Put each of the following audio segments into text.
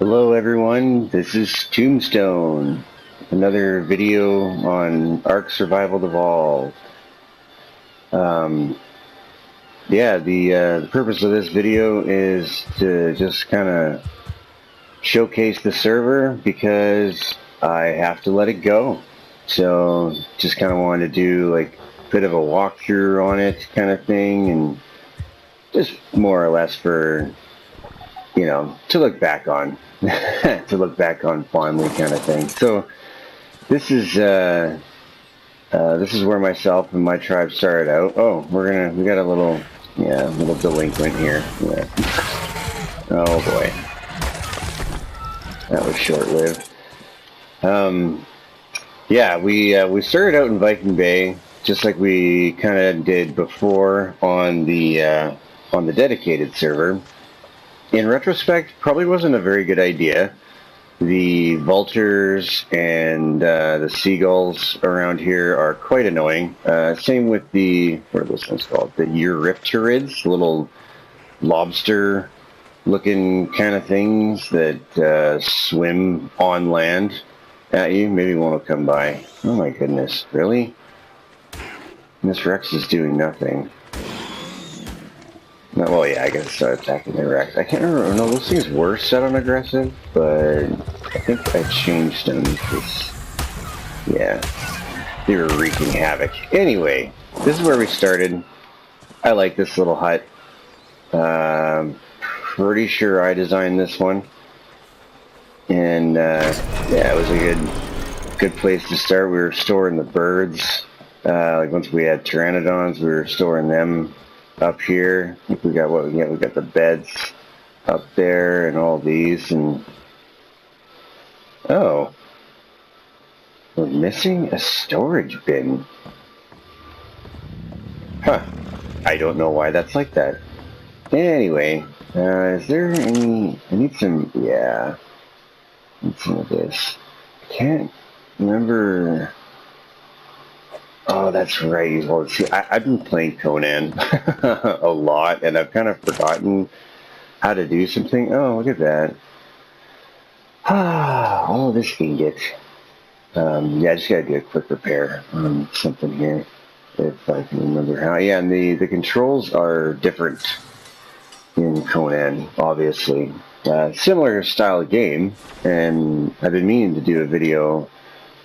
Hello everyone, this is Tombstone. Another video on Ark Survival Evolved. The purpose of this video is to just kind of showcase the server because I have to let it go. So just kind of wanted to do like a bit of a walkthrough on it kind of thing, and just more or less for, you know, to look back on. To look back on fondly kind of thing. So this is where myself and my tribe started out. Oh, we got a little delinquent here. Yeah. Oh boy, that was short-lived. We started out in Viking Bay just like we kind of did before on the dedicated server. In retrospect, probably wasn't a very good idea. The vultures and the seagulls around here are quite annoying. Same with what are those things called? The Eurypterids, little lobster-looking kind of things that swim on land at you. Maybe one will come by. Oh my goodness, really? Miss Rex is doing nothing. Well, yeah, I guess start attacking the Rex. I can't remember. No, those things were set on aggressive, but I think I changed them because, yeah, they were wreaking havoc. Anyway, this is where we started. I like this little hut. Pretty sure I designed this one, and yeah, it was a good place to start. We were storing the birds. Like once we had pteranodons, we were storing them up here. I think we got what we got. We got the beds up there and all these, and oh, we're missing a storage bin. Huh. I don't know why that's like that. Anyway, is there any... I need some... Yeah. I need some of this. I can't remember... Oh, that's right. Well, see, I've been playing Conan a lot, and I've kind of forgotten how to do something. Oh, look at that. Oh, this ingot. Yeah, I just gotta do a quick repair on something here, if I can remember how. Yeah, and the controls are different in Conan, obviously. Similar style of game, and I've been meaning to do a video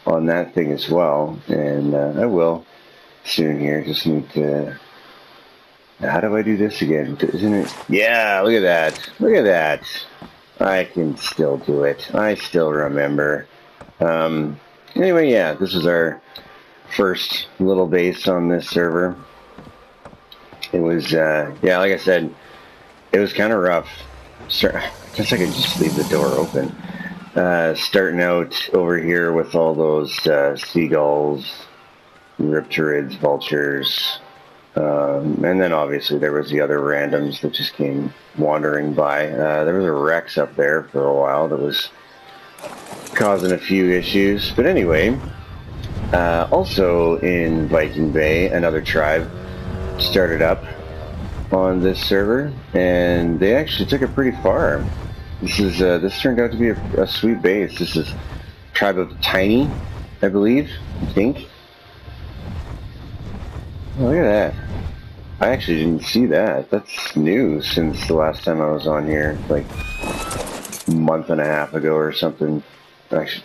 on that thing as well, and I will soon here. Just need to... How do I do this again? Isn't it? Yeah, look at that. Look at that. I can still do it. I still remember. Anyway, yeah, this is our first little base on this server. It was, yeah, like I said, it was kind of rough. I guess I could just leave the door open. Starting out over here with all those seagulls, Eurypterids, vultures, and then obviously there was the other randoms that just came wandering by. There was a Rex up there for a while that was causing a few issues. But anyway, also in Viking Bay, another tribe started up on this server, and they actually took it pretty far. This turned out to be a sweet base. This is tribe of Tiny, I believe. I think. Oh, look at that. I actually didn't see that. That's new since the last time I was on here, like a month and a half ago or something. Actually,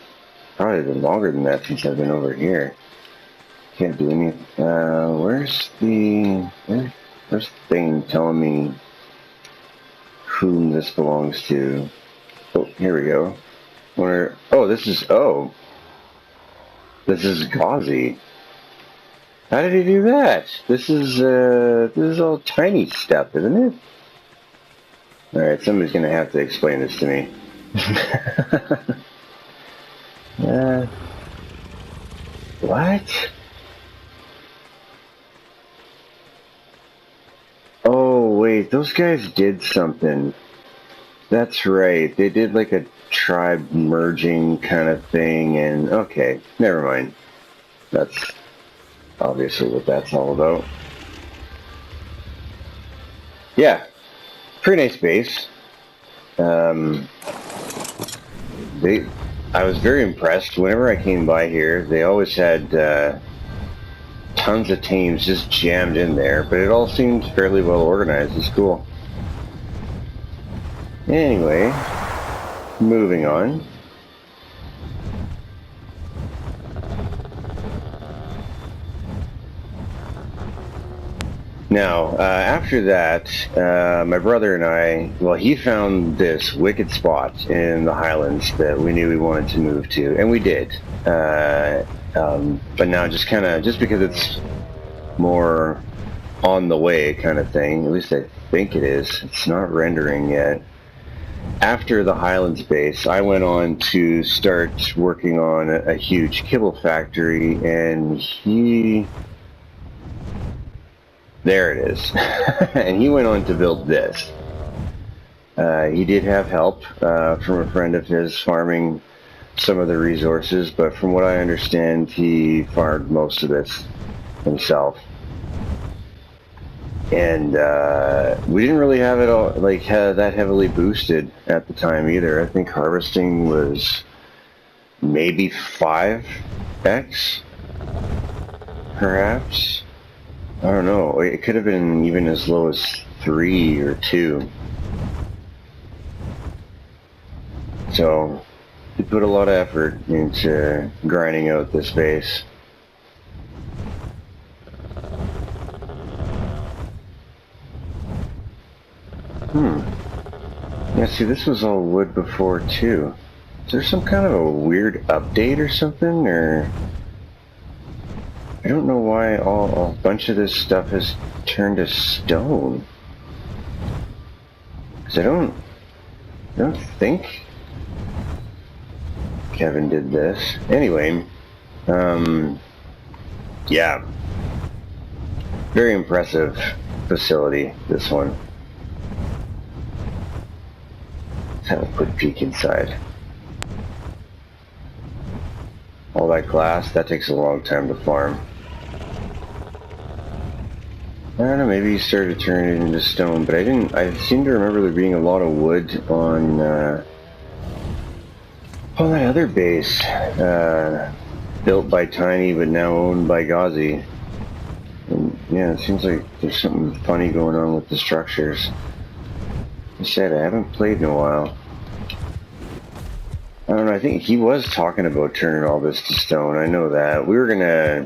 probably been longer than that since I've been over here. Can't do any... where's the thing telling me whom this belongs to? Oh, here we go. This is Gauzy. How did he do that? This is all tiny stuff, isn't it? Alright, somebody's gonna have to explain this to me. What? Oh, wait, those guys did something. That's right, they did like a tribe merging kind of thing, and okay, never mind. That's obviously what that's all about. Yeah, pretty nice base. I was very impressed. Whenever I came by here, they always had tons of teams just jammed in there, but it all seemed fairly well organized. It's cool. Anyway, moving on. Now, after that, my brother and I, well, he found this wicked spot in the Highlands that we knew we wanted to move to, and we did. But now just because it's more on the way kind of thing, at least I think it is, it's not rendering yet. After the Highlands base, I went on to start working on a huge kibble factory, and there it is. And he went on to build this. He did have help from a friend of his farming some of the resources, but from what I understand, he farmed most of this himself. And we didn't really have it all that heavily boosted at the time either. I think harvesting was maybe 5x, perhaps. I don't know. It could have been even as low as 3 or 2. So, we put a lot of effort into grinding out this base. Yeah, see, this was all wood before, too. Is there some kind of a weird update or something, or... I don't know why a bunch of this stuff has turned to stone. Because I don't think Kevin did this. Anyway, yeah. Very impressive facility, this one. Let's have a quick peek inside. All that glass, that takes a long time to farm. I don't know, maybe he started turning it into stone, but I seem to remember there being a lot of wood on that other base, built by Tiny but now owned by Gauzy. And yeah, it seems like there's something funny going on with the structures. I said, I haven't played in a while. I don't know, I think he was talking about turning all this to stone, I know that. We were gonna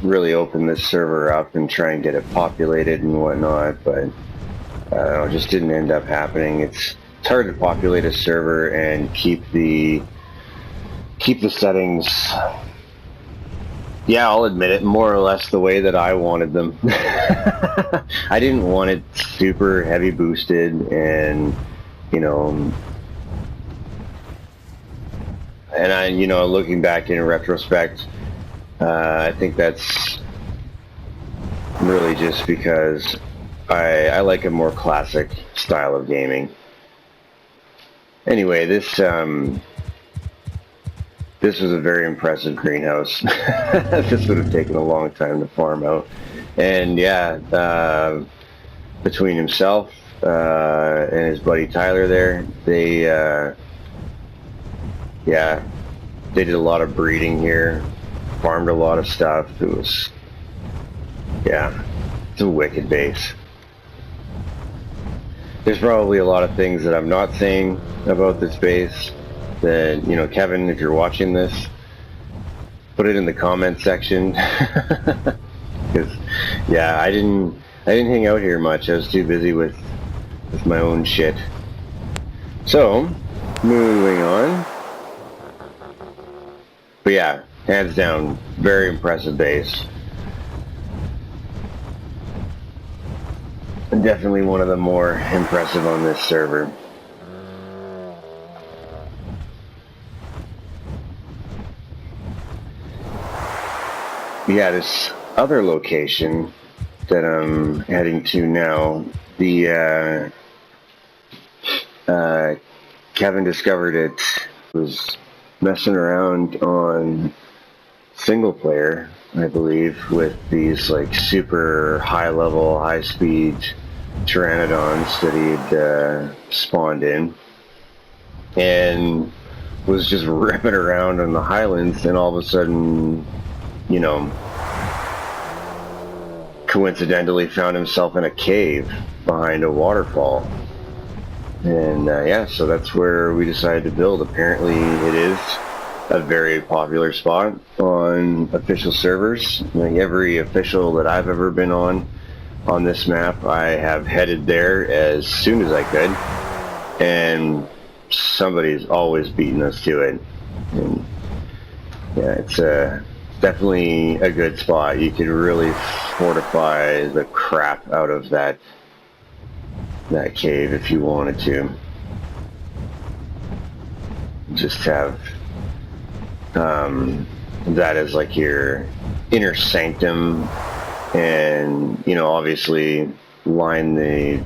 really open this server up and try and get it populated and whatnot, but I don't know, it just didn't end up happening. It's hard to populate a server and keep the settings, yeah, I'll admit it, more or less the way that I wanted them. I didn't want it super heavy boosted and, you know, and looking back in retrospect, I think that's really just because I like a more classic style of gaming. Anyway, this was a very impressive greenhouse. This would have taken a long time to farm out. And yeah, between himself and his buddy Tyler there, they did a lot of breeding here, farmed a lot of stuff. It was, yeah, it's a wicked base. There's probably a lot of things that I'm not saying about this base that, you know, Kevin, if you're watching this, put it in the comment section. Because, yeah, I didn't hang out here much. I was too busy with my own shit. So, moving on. But yeah, hands down, very impressive base. And definitely one of the more impressive on this server. Yeah, this other location that I'm heading to now, the Kevin discovered it, was messing around on single player, I believe, with these like super high level, high speed pteranodons that he'd spawned in. And was just ripping around in the highlands, and all of a sudden, you know, coincidentally found himself in a cave behind a waterfall. And yeah, so that's where we decided to build. Apparently it is a very popular spot on official servers. Like every official that I've ever been on this map, I have headed there as soon as I could, and somebody's always beaten us to it. And yeah, it's definitely a good spot. You could really fortify the crap out of that cave if you wanted to. Just have that as like your inner sanctum, and you know, obviously line the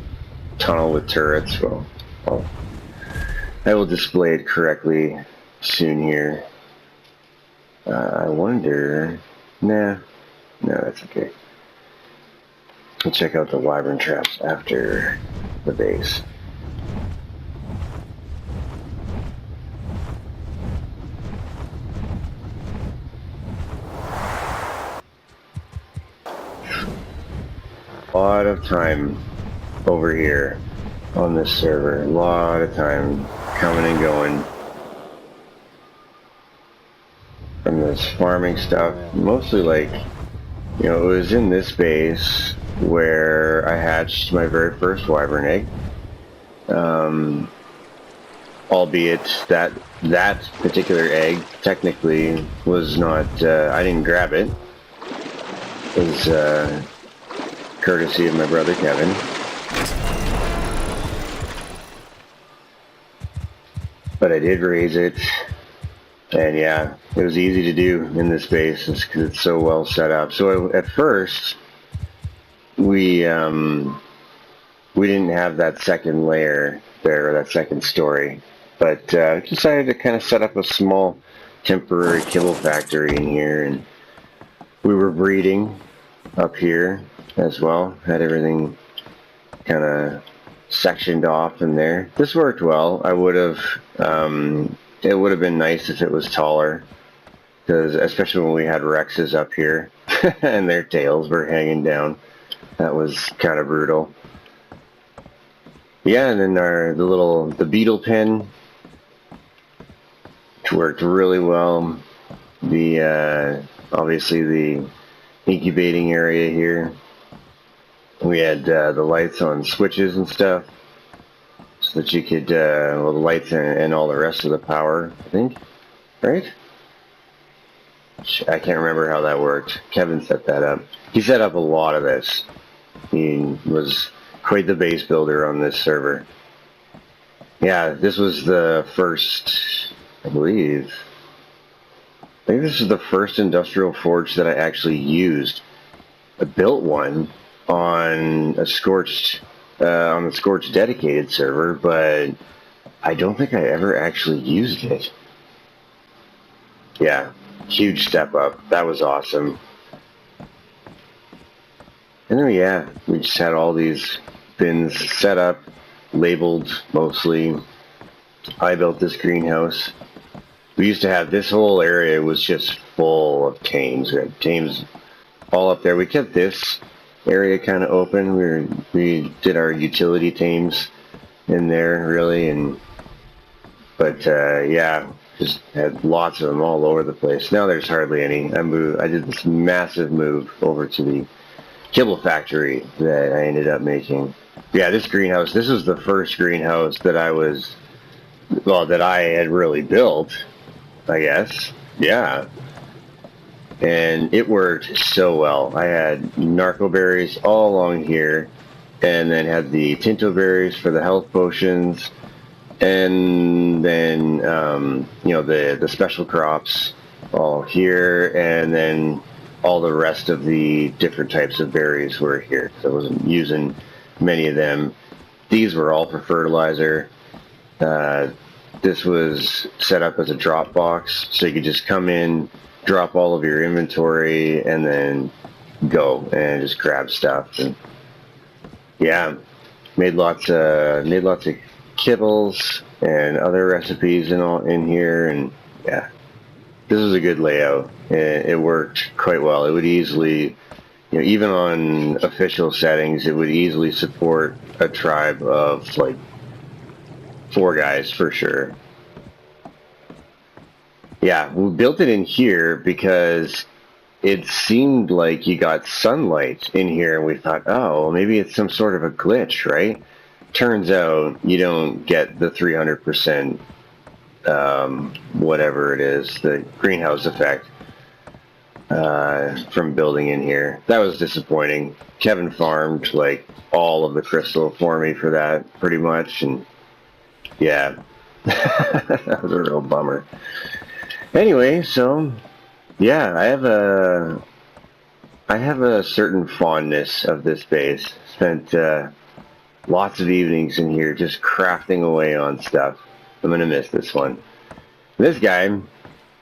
tunnel with turrets. Well, I will display it correctly soon here. I wonder... No, that's okay. We'll check out the wyvern traps after the base. A lot of time over here on this server. A lot of time coming and going from this farming stuff. Mostly like, you know, it was in this base where I hatched my very first wyvern egg. Albeit that particular egg technically was not, I didn't grab it. It was courtesy of my brother Kevin. But I did raise it, and yeah, it was easy to do in this base because it's so well set up. So at first, we didn't have that second layer there, or that second story, but decided to kind of set up a small temporary kibble factory in here, and we were breeding up here as well. Had everything kind of sectioned off in there. This worked well. I would have, it would have been nice if it was taller, because especially when we had Rexes up here and their tails were hanging down. That was kind of brutal. Yeah, and then the beetle pen worked really well. The obviously the incubating area here. We had the lights on switches and stuff, so that you could, well, the lights and all the rest of the power, I think, right? I can't remember how that worked. Kevin set that up. He set up a lot of this. He was quite the base builder on this server. Yeah, this was the first, I think this is the first industrial forge that I actually used. I built one on a Scorched, on the Scorched dedicated server, but I don't think I ever actually used it. Yeah, huge step up. That was awesome. And then, yeah, we just had all these bins set up, labeled mostly. I built this greenhouse. We used to have, this whole area was just full of tames. We had tames all up there. We kept this area kind of open. We did our utility tames in there, really, but yeah, just had lots of them all over the place. Now there's hardly any. I did this massive move over to the kibble factory that I ended up making. Yeah, this greenhouse, this was the first greenhouse that that I had really built, I guess. Yeah. And it worked so well. I had narco berries all along here, and then had the tinto berries for the health potions, and then you know, the special crops all here, and then all the rest of the different types of berries were here. So I wasn't using many of them. These were all for fertilizer. This was set up as a drop box, so you could just come in, drop all of your inventory, and then go and just grab stuff. And yeah, made lots of kibbles and other recipes and all in here, and yeah, this was a good layout. It worked quite well. It would easily, you know, even on official settings, it would easily support a tribe of like 4 guys for sure. Yeah, we built it in here because it seemed like you got sunlight in here, and we thought, oh, maybe it's some sort of a glitch, right? Turns out you don't get the 300%, whatever it is, the greenhouse effect from building in here. That was disappointing. Kevin farmed like all of the crystal for me for that, pretty much, and yeah, that was a real bummer. Anyway, so yeah, I have a certain fondness of this base. Spent lots of evenings in here just crafting away on stuff. I'm gonna miss this one. This guy,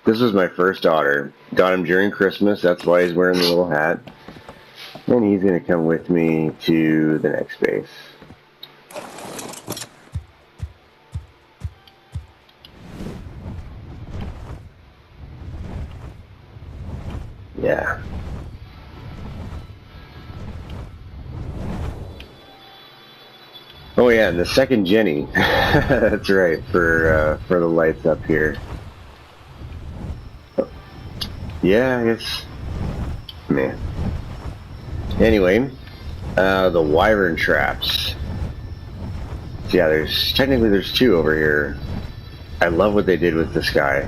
this was my first daughter. Got him during Christmas. That's why he's wearing the little hat. And he's gonna come with me to the next base. Yeah. Oh yeah, and the second Jenny. That's right, for the lights up here. Yeah, it's man. Anyway, the wyvern traps. So yeah, there's 2 over here. I love what they did with this guy.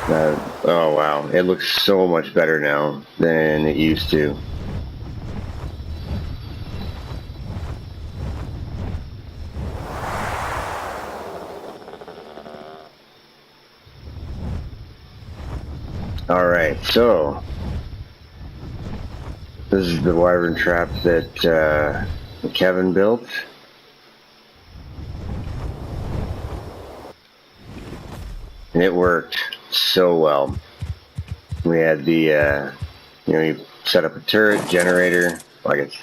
Oh wow, it looks so much better now than it used to. Alright, so this is the wyvern trap that Kevin built. And it worked so well. We had the, you know, you set up a turret, generator, like is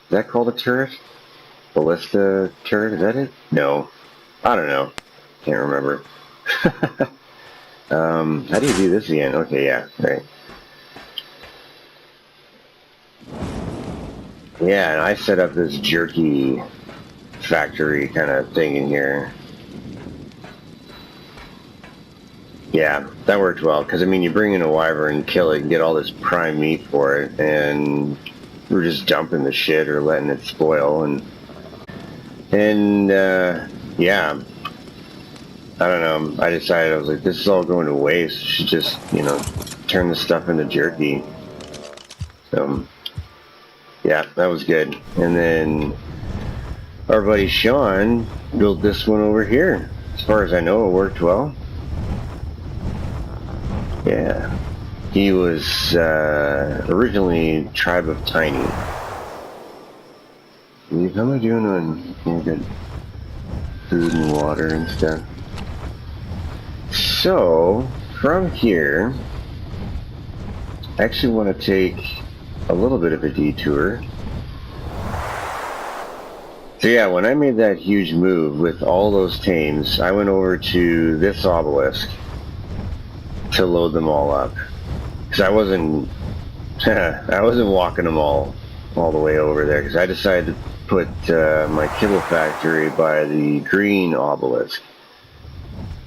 that called a turret? Ballista turret, is that it? No. I don't know. Can't remember. How do you do this again? Okay, yeah, right. Yeah, and I set up this jerky factory kind of thing in here. Yeah, that worked well, because I mean, you bring in a wyvern and kill it and get all this prime meat for it, and we're just dumping the shit or letting it spoil, and yeah, I don't know, I decided, I was like, this is all going to waste, I should just, you know, turn this stuff into jerky. So, yeah, that was good. And then our buddy Sean built this one over here. As far as I know, it worked well. Yeah, he was originally Tribe of Tiny. How am I doing on, you know, good food and water and stuff? So, from here, I actually want to take a little bit of a detour. So yeah, when I made that huge move with all those tames, I went over to this obelisk to load them all up, because I wasn't walking them all the way over there, because I decided to put my kibble factory by the green obelisk.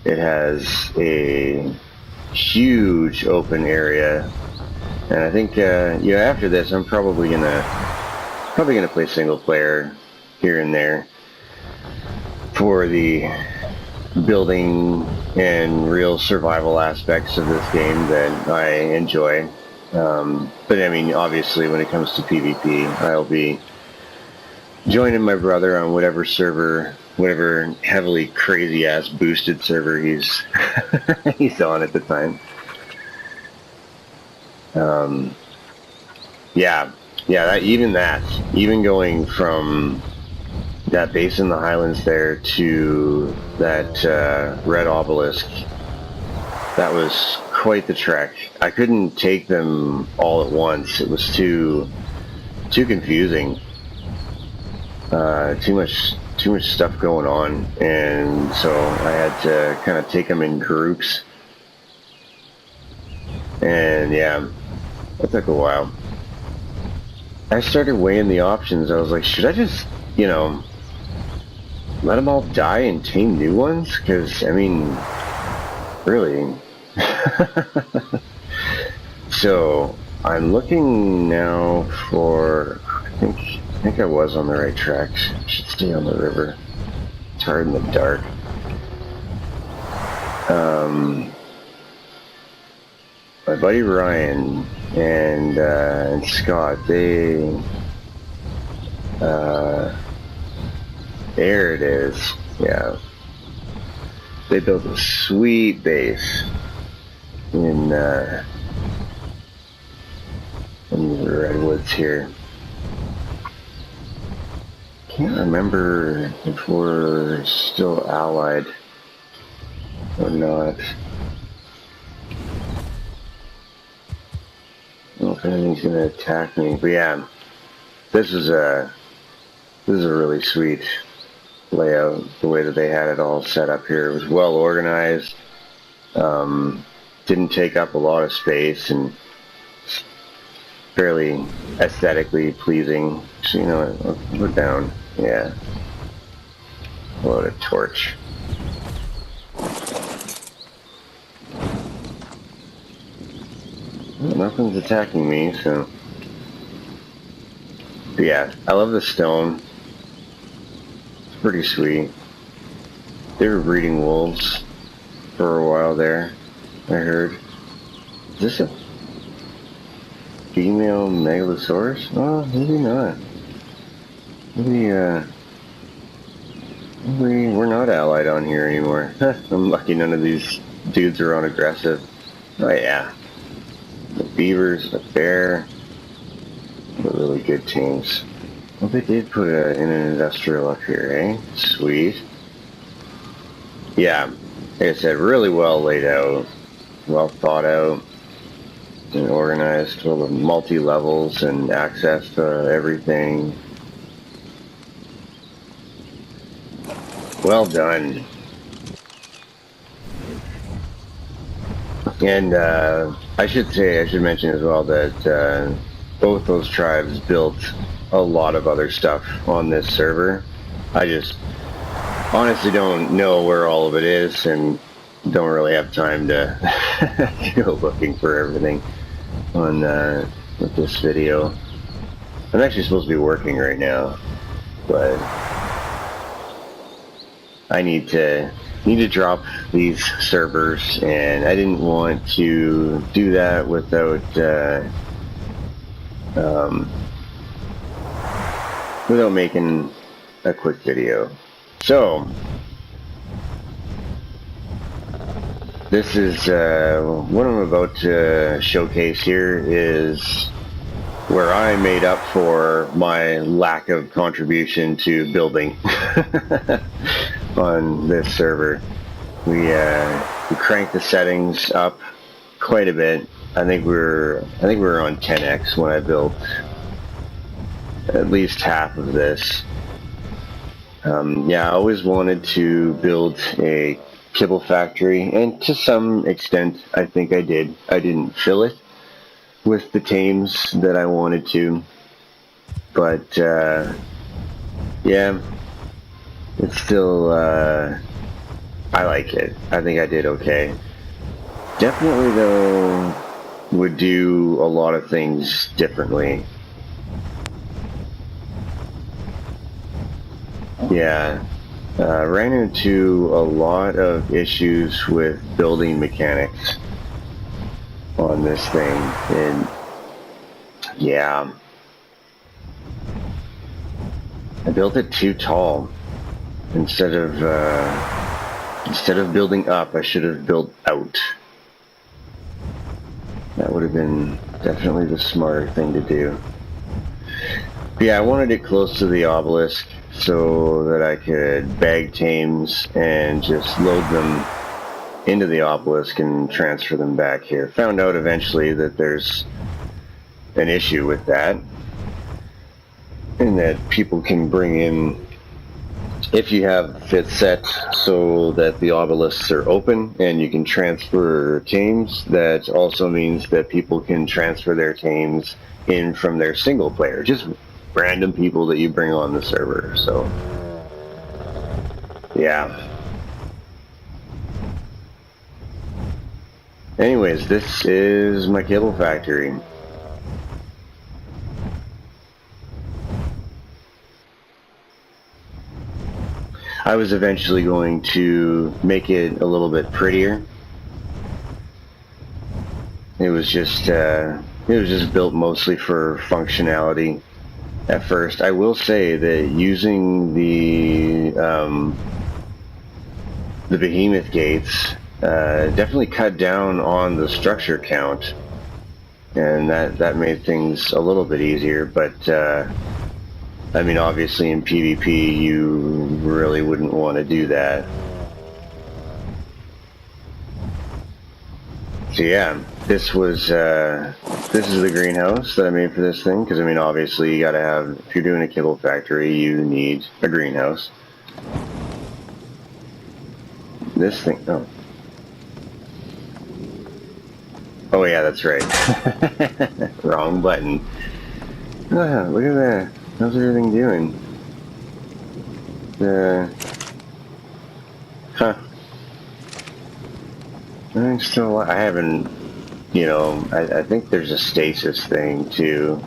It has a huge open area, and I think yeah, after this I'm probably gonna play single player here and there for the building and real survival aspects of this game that I enjoy. But I mean, obviously when it comes to PvP, I'll be joining my brother on whatever server, whatever heavily crazy ass boosted server he's he's on at the time. Yeah, even going from that base in the Highlands there to that red obelisk, that was quite the trek. I couldn't take them all at once. It was too confusing. Too too much stuff going on, and so I had to kind of take them in groups. And yeah, it took a while. I started weighing the options. I was like, should I just, you know, let them all die and tame new ones? Because, I mean, really. So I'm looking now for, I think I was on the right tracks. I should stay on the river. It's hard in the dark. My buddy Ryan and Scott, there it is. Yeah, they built a sweet base in the redwoods here. Can't remember if we're still allied or not. I don't know if anything's gonna attack me, but yeah, this is a really sweet layout. The way that they had it all set up here, it was well organized. Didn't take up a lot of space and fairly aesthetically pleasing. So you know, I'll put down. Yeah, load a torch. Nothing's attacking me, so. But yeah, I love the stone. It's pretty sweet. They were breeding wolves for a while there, I heard. Is this a female megalosaurus? Oh, maybe not. Maybe we're not allied on here anymore. I'm lucky none of these dudes are on aggressive. Oh yeah. The beavers, the bear, they're really good teams. Well, they did put in an industrial up here, eh? Sweet. Yeah, like I said, really well laid out, well thought out, and organized, with multi-levels and access to everything. Well done. And I should mention as well that both those tribes built a lot of other stuff on this server. I just honestly don't know where all of it is and don't really have time to go looking for everything on with this video. I'm actually supposed to be working right now, but I need to drop these servers, and I didn't want to do that without making a quick video. So this is what I'm about to showcase here is where I made up for my lack of contribution to building on this server. We cranked the settings up quite a bit. I think we were on 10x when I built at least half of this. Yeah, I always wanted to build a kibble factory, and to some extent I think I did. I didn't fill it with the tames that I wanted to, but yeah, it's still I like it. I think I did okay. Definitely though would do a lot of things differently. Yeah, ran into a lot of issues with building mechanics on this thing, and yeah, I built it too tall. Instead of building up, I should have built out. That would have been definitely the smarter thing to do. But yeah, I wanted it close to the obelisk so that I could bag tames and just load them into the obelisk and transfer them back here. Found out eventually that there's an issue with that, and that people can bring in if you have fit set so that the obelisks are open and you can transfer tames, that also means that people can transfer their tames in from their single player, just random people that you bring on the server. So yeah. Anyways, this is my cable factory. I was eventually going to make it a little bit prettier. It was just built mostly for functionality at first. I will say that using the behemoth gates definitely cut down on the structure count, and that made things a little bit easier. But I mean, obviously in PvP you really wouldn't want to do that. So yeah, this is the greenhouse that I made for this thing, because I mean, obviously you gotta have, if you're doing a kibble factory, you need a greenhouse. This thing, oh yeah, that's right. Wrong button. Oh, look at that. How's everything doing? Huh. I'm still, I haven't, you know, I think there's a stasis thing too,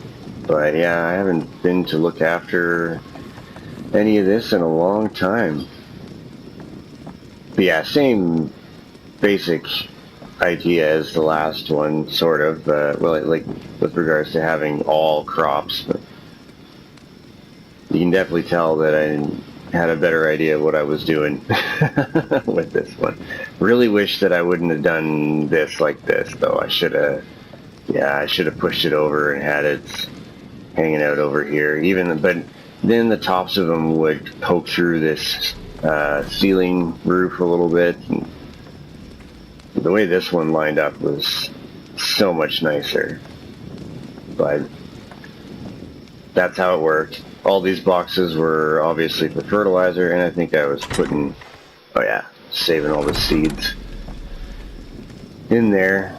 but yeah, I haven't been to look after any of this in a long time. But yeah, same basic idea as the last one, sort of, well, like with regards to having all crops, but you can definitely tell that I had a better idea of what I was doing with this one. Really wish that I wouldn't have done this like this, though. I should have pushed it over and had it hanging out over here. But then the tops of them would poke through this ceiling roof a little bit. And the way this one lined up was so much nicer. But that's how it worked. All these boxes were obviously for fertilizer, and I think I was putting, oh yeah, saving all the seeds in there.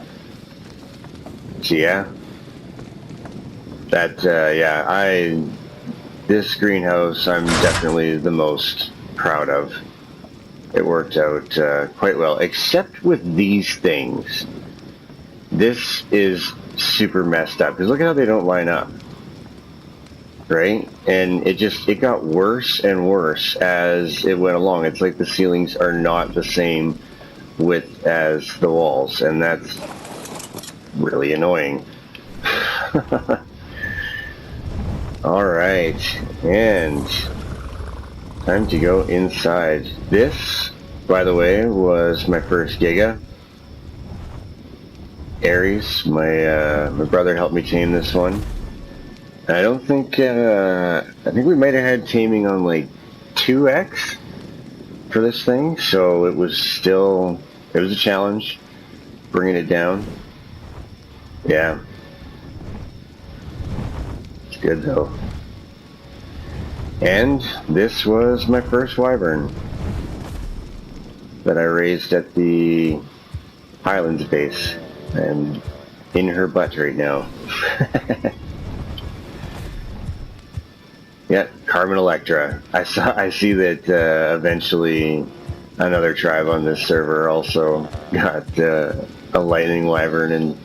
So yeah, this greenhouse I'm definitely the most proud of. It worked out quite well, except with these things. This is super messed up, because look at how they don't line up. Right? And it got worse and worse as it went along. It's like the ceilings are not the same width as the walls, and that's really annoying. Alright, and time to go inside. This, by the way, was my first Giga. Ares, my brother helped me tame this one. I don't think, I think we might have had taming on like 2x for this thing, so it was a challenge bringing it down. Yeah. It's good though. And this was my first wyvern that I raised at the Highlands base. I'm in her butt right now. Yeah, Carmen Electra. I see that eventually another tribe on this server also got a lightning wyvern and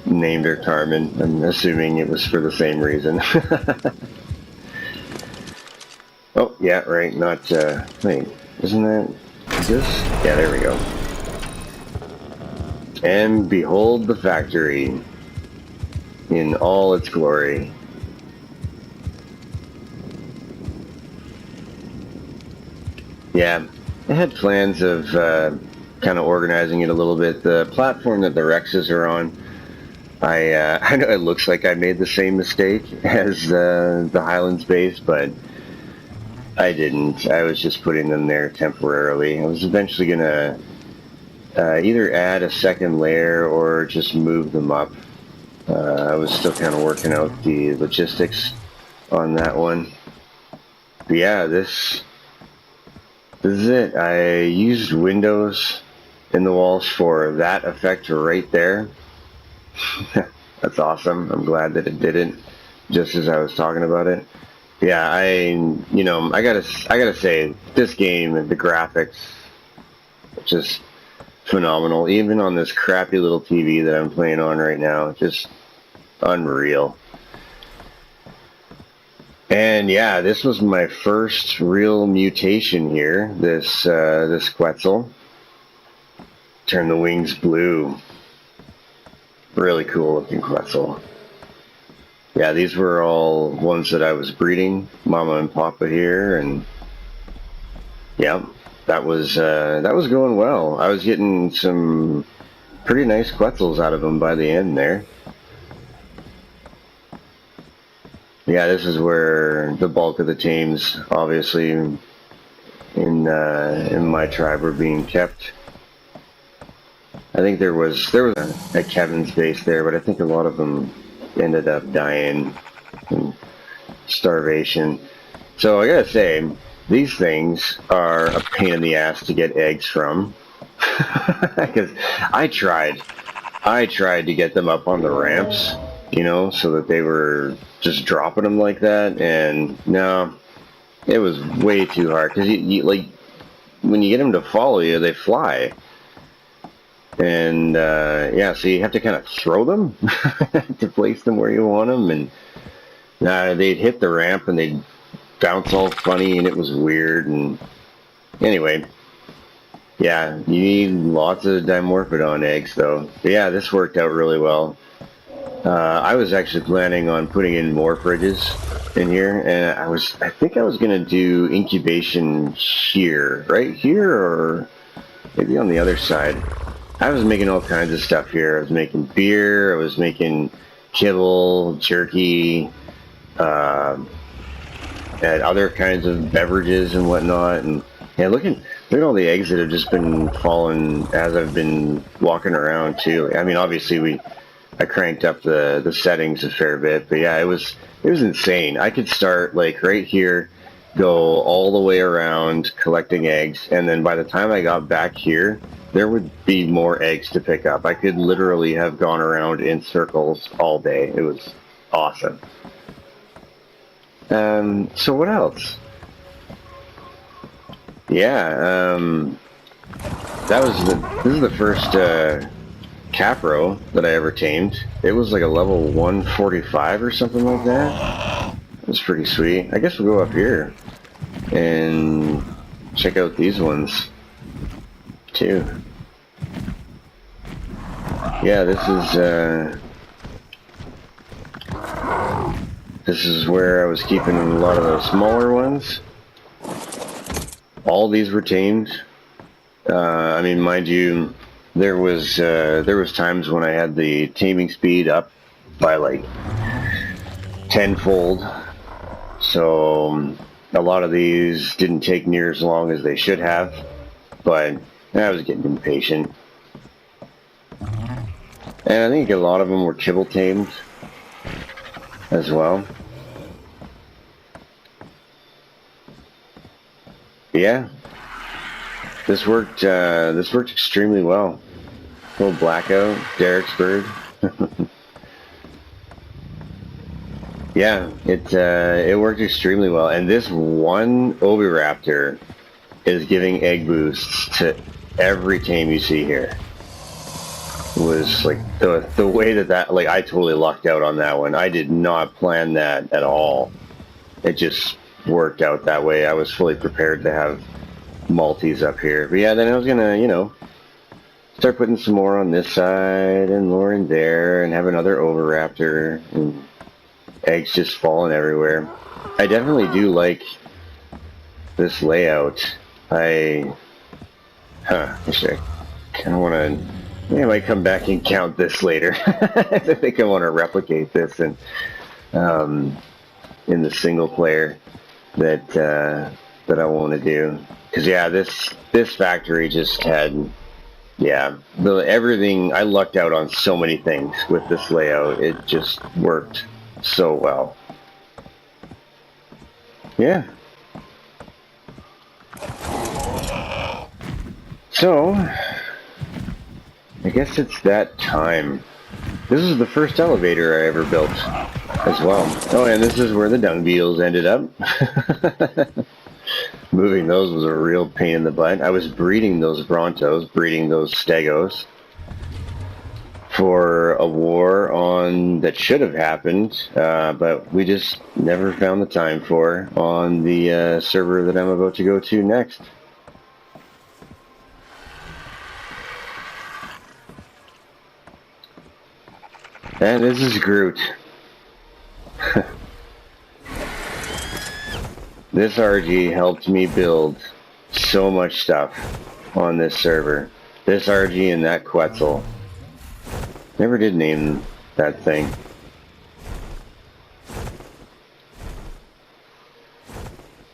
named her Carmen. I'm assuming it was for the same reason. Oh, yeah, right, not, wait, isn't that this? Yeah, there we go. And behold the factory in all its glory. Yeah, I had plans of kind of organizing it a little bit. The platform that the Rexes are on, I know it looks like I made the same mistake as the Highlands base, but I didn't. I was just putting them there temporarily. I was eventually going to either add a second layer or just move them up. I was still kind of working out the logistics on that one. But yeah, this This is it. I used windows in the walls for that effect right there. That's awesome. I'm glad that it didn't, just as I was talking about it. Yeah, I gotta say, this game and the graphics, just phenomenal. Even on this crappy little TV that I'm playing on right now, just unreal. And yeah, this was my first real mutation here. This Quetzal. Turn the wings blue. Really cool looking Quetzal. Yeah, these were all ones that I was breeding, Mama and Papa here, and yeah, that was going well. I was getting some pretty nice Quetzals out of them by the end there. Yeah, this is where the bulk of the tames, obviously, in my tribe were being kept. I think there was a Kevin's base there, but I think a lot of them ended up dying from starvation. So I gotta say, these things are a pain in the ass to get eggs from, because I tried to get them up on the ramps, so that they were just dropping them like that, and no, it was way too hard, because you like, when you get them to follow you, they fly. And yeah, so you have to kind of throw them to place them where you want them, and they'd hit the ramp and they'd bounce all funny, and it was weird. And anyway, yeah, you need lots of Dimorphodon eggs though. But yeah, this worked out really well. I was actually planning on putting in more fridges in here, and I think I was gonna do incubation here, right here, or maybe on the other side. I was making all kinds of stuff here. I was making beer, I was making kibble, jerky, and other kinds of beverages and whatnot. And yeah, look at all the eggs that have just been falling as I've been walking around too. I mean, obviously I cranked up the settings a fair bit, but yeah, it was insane. I could start like right here, go all the way around collecting eggs, and then by the time I got back here, there would be more eggs to pick up. I could literally have gone around in circles all day. It was awesome. So what else? Yeah, this is the first Capro that I ever tamed. It was like a level 145 or something like that. It was pretty sweet. I guess we'll go up here and check out these ones too. Yeah, this is where I was keeping a lot of those smaller ones. All these were tamed. I mean, mind you, there was times when I had the taming speed up by like tenfold. So a lot of these didn't take near as long as they should have, but I was getting impatient. And I think a lot of them were kibble tamed as well. Yeah, this worked extremely well. Little blackout, Derek's bird. Yeah, it worked extremely well. And this one Oviraptor is giving egg boosts to every tame you see here. Was like the way that like I totally lucked out on that one. I did not plan that at all. It just worked out that way. I was fully prepared to have multis up here. But yeah, then I was gonna, start putting some more on this side and more in there, and have another Oviraptor, and eggs just falling everywhere. I definitely do like this layout. I kind of want to. I might come back and count this later. I think I want to replicate this in the single player that I want to do. Because yeah, this factory just had everything. I lucked out on so many things with this layout. It just worked so well. Yeah. So, I guess it's that time. This is the first elevator I ever built as well. Oh, and this is where the dung beetles ended up. Moving those was a real pain in the butt. I was breeding those Brontos, breeding those Stegos for a war that should have happened, but we just never found the time for on the server that I'm about to go to next. And this is Groot. This RG helped me build so much stuff on this server. This RG and that Quetzal. Never did name that thing.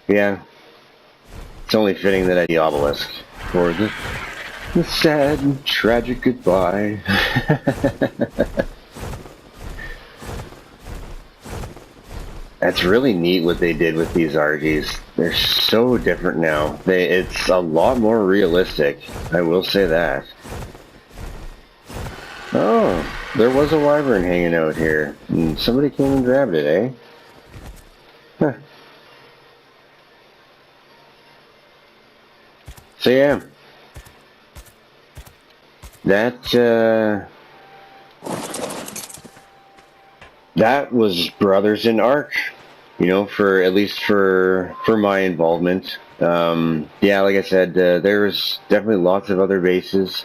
Yeah. It's only fitting that I the obelisk for the sad and tragic goodbye. That's really neat what they did with these RGs. They're so different now. It's a lot more realistic. I will say that. Oh, there was a wyvern hanging out here. And somebody came and grabbed it, eh? Huh. So yeah. That was BrothersInArk, you know, for at least for my involvement. Yeah, like I said, there was definitely lots of other bases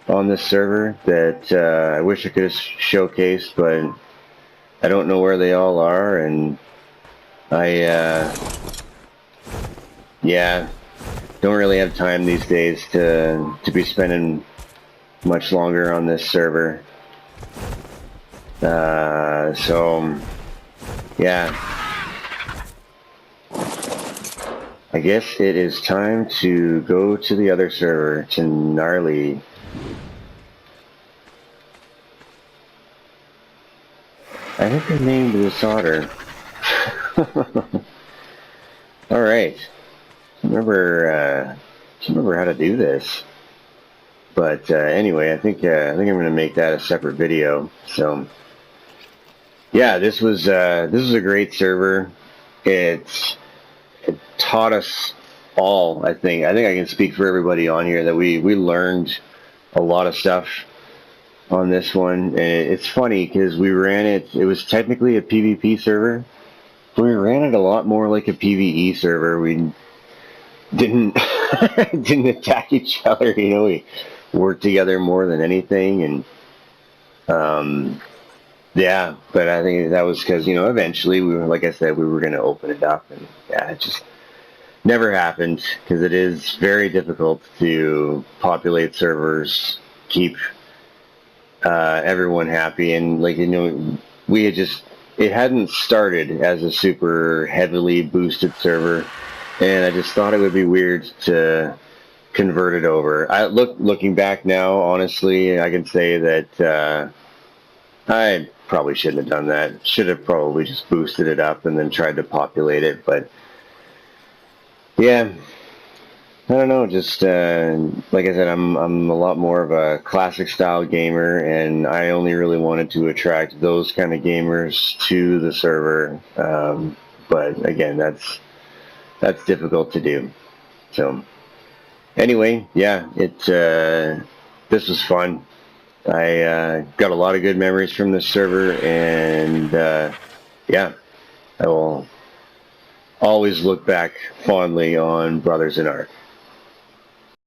on this server that I wish I could have showcased, but I don't know where they all are, and yeah, don't really have time these days to be spending much longer on this server. So, yeah. I guess it is time to go to the other server, to Gnarly. I think I named the solder. Alright. Remember how to do this. But anyway, I think I'm going to make that a separate video. So, yeah, this was a great server. It taught us all. I think I can speak for everybody on here that we learned a lot of stuff on this one. And it's funny because we ran it. It was technically a PvP server, but we ran it a lot more like a PvE server. We didn't attack each other. You know, we worked together more than anything, and yeah, but I think that was because, you know, eventually we were, like I said, we were going to open it up, and yeah, it just never happened because it is very difficult to populate servers, keep everyone happy, and like, you know, it hadn't started as a super heavily boosted server, and I just thought it would be weird to convert it over. Looking back now, honestly, I can say that I probably shouldn't have done that. Should have probably just boosted it up and then tried to populate it. But yeah, I don't know. Just like I said, I'm a lot more of a classic style gamer, and I only really wanted to attract those kind of gamers to the server. But again, that's difficult to do. So anyway, yeah, this was fun. I got a lot of good memories from this server, and yeah, I will always look back fondly on BrothersInArk.